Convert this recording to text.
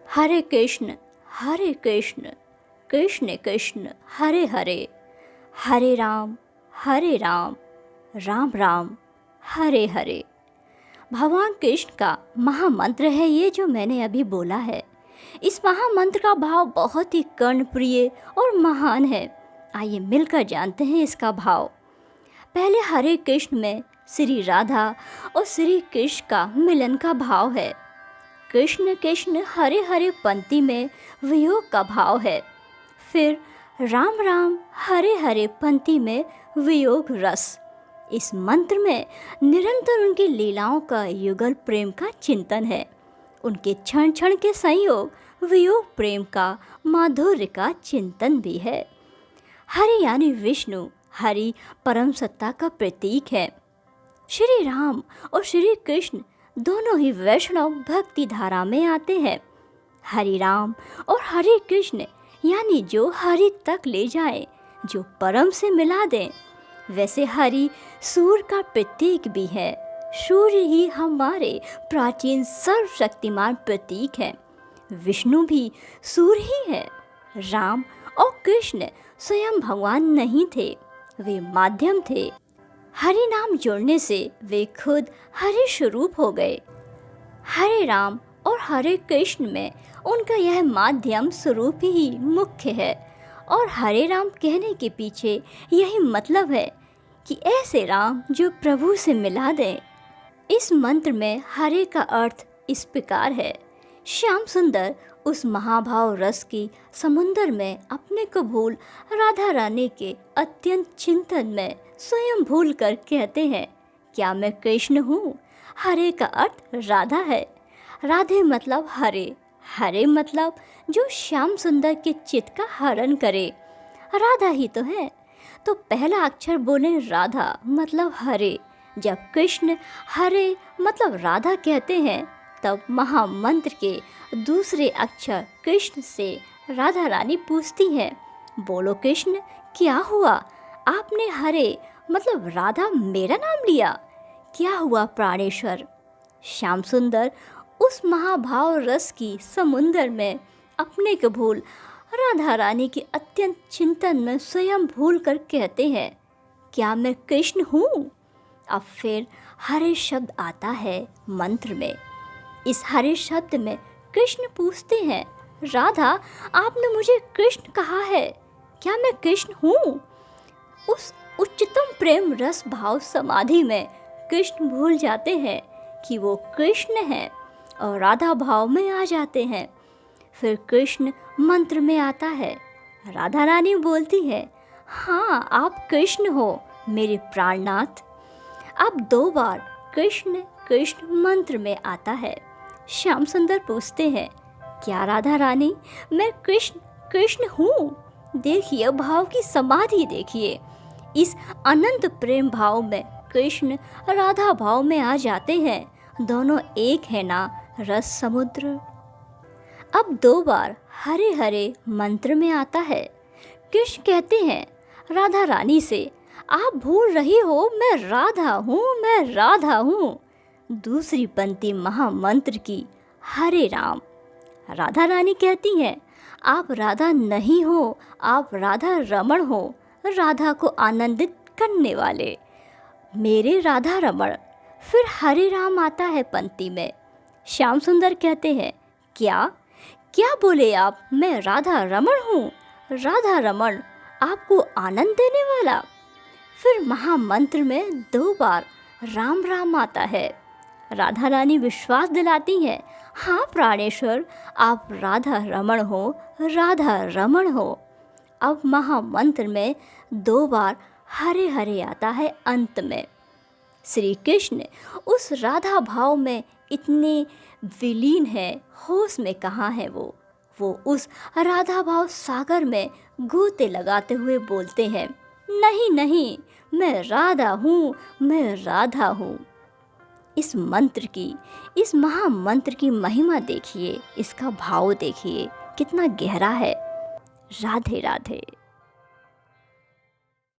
हरे कृष्ण कृष्ण कृष्ण हरे हरे, हरे राम राम राम हरे हरे। भगवान कृष्ण का महामंत्र है ये जो मैंने अभी बोला है। इस महामंत्र का भाव बहुत ही कर्णप्रिय और महान है। आइए मिलकर जानते हैं इसका भाव। पहले हरे कृष्ण में श्री राधा और श्री कृष्ण का मिलन का भाव है। कृष्ण कृष्ण हरे हरे पंक्ति में वियोग का भाव है। फिर राम राम हरे हरे पंक्ति में वियोग रस। इस मंत्र में निरंतर उनकी लीलाओं का युगल प्रेम का चिंतन है। उनके क्षण क्षण के संयोग वियोग प्रेम का माधुर्य का चिंतन भी है। हरि यानी विष्णु, हरि परम सत्ता का प्रतीक है। श्री राम और श्री कृष्ण दोनों ही वैष्णव भक्ति धारा में आते हैं। हरि राम और हरि कृष्ण यानी जो हरि तक ले जाए, जो परम से मिला दें। वैसे हरि सूर्य का प्रतीक भी है। सूर्य ही हमारे प्राचीन सर्वशक्तिमान प्रतीक है। विष्णु भी सूर्य ही है। राम और कृष्ण स्वयं भगवान नहीं थे, वे माध्यम थे। हरि नाम जोड़ने से वे खुद हरि स्वरूप हो गए। हरे राम और हरे कृष्ण में उनका यह माध्यम स्वरूप ही मुख्य है। और हरे राम कहने के पीछे यही मतलब है कि ऐसे राम जो प्रभु से मिला दें। इस मंत्र में हरे का अर्थ इस प्रकार है। श्याम सुंदर उस महाभाव रस की समुंदर में अपने को भूल राधा रानी के अत्यंत चिंतन में स्वयं भूल कर कहते हैं, क्या मैं कृष्ण हूँ? हरे का अर्थ राधा है। राधे मतलब हरे, हरे मतलब जो श्याम सुंदर के चित्त का हरण करे। राधा ही तो है। तो पहला अक्षर बोले राधा मतलब हरे। जब कृष्ण हरे मतलब राधा कहते हैं, तब महामंत्र के दूसरे अक्षर कृष्ण से राधा रानी पूछती हैं, बोलो कृष्ण क्या हुआ? आपने हरे मतलब राधा मेरा नाम लिया, क्या हुआ प्राणेश्वर? श्याम सुंदर उस महाभाव रस की समुंदर में अपने को भूल राधा रानी के अत्यंत चिंतन में स्वयं भूल कर कहते हैं, क्या मैं कृष्ण हूँ? अब फिर हरे शब्द आता है मंत्र में। इस हरे शब्द में कृष्ण पूछते हैं, राधा आपने मुझे कृष्ण कहा है, क्या मैं कृष्ण हूँ? उस उच्चतम प्रेम रस भाव समाधि में कृष्ण भूल जाते हैं कि वो कृष्ण हैं और राधा भाव में आ जाते हैं। फिर कृष्ण मंत्र में आता है। राधा रानी बोलती है, हाँ आप कृष्ण हो मेरे प्राणनाथ। अब 2 बार कृष्ण कृष्ण मंत्र में आता है। श्याम सुंदर पूछते हैं, क्या राधा रानी मैं कृष्ण कृष्ण हूँ? देखिए भाव की समाधि देखिए। इस अनंत प्रेम भाव में कृष्ण राधा भाव में आ जाते हैं। दोनों एक है ना रस समुद्र। अब 2 बार हरे हरे मंत्र में आता है। कृष्ण कहते हैं राधा रानी से, आप भूल रही हो मैं राधा हूँ, मैं राधा हूँ। दूसरी पंक्ति महामंत्र की हरे राम। राधा रानी कहती हैं, आप राधा नहीं हो, आप राधा रमण हो, राधा को आनंदित करने वाले, मेरे राधा रमण। फिर हरे राम आता है पंक्ति में। श्याम सुंदर कहते हैं, क्या क्या बोले आप? मैं राधा रमण हूँ, राधा रमण आपको आनंद देने वाला। फिर महामंत्र में 2 बार राम राम आता है। राधा रानी विश्वास दिलाती हैं, हाँ प्राणेश्वर आप राधा रमण हो, राधा रमण हो। अब महामंत्र में 2 बार हरे हरे आता है अंत में। श्री कृष्ण उस राधा भाव में इतने विलीन है, होश में कहाँ है वो उस राधा भाव सागर में गोते लगाते हुए बोलते हैं, नहीं नहीं मैं राधा हूँ, मैं राधा हूँ। इस मंत्र की, इस महामंत्र की महिमा देखिए, इसका भाव देखिए कितना गहरा है। राधे राधे।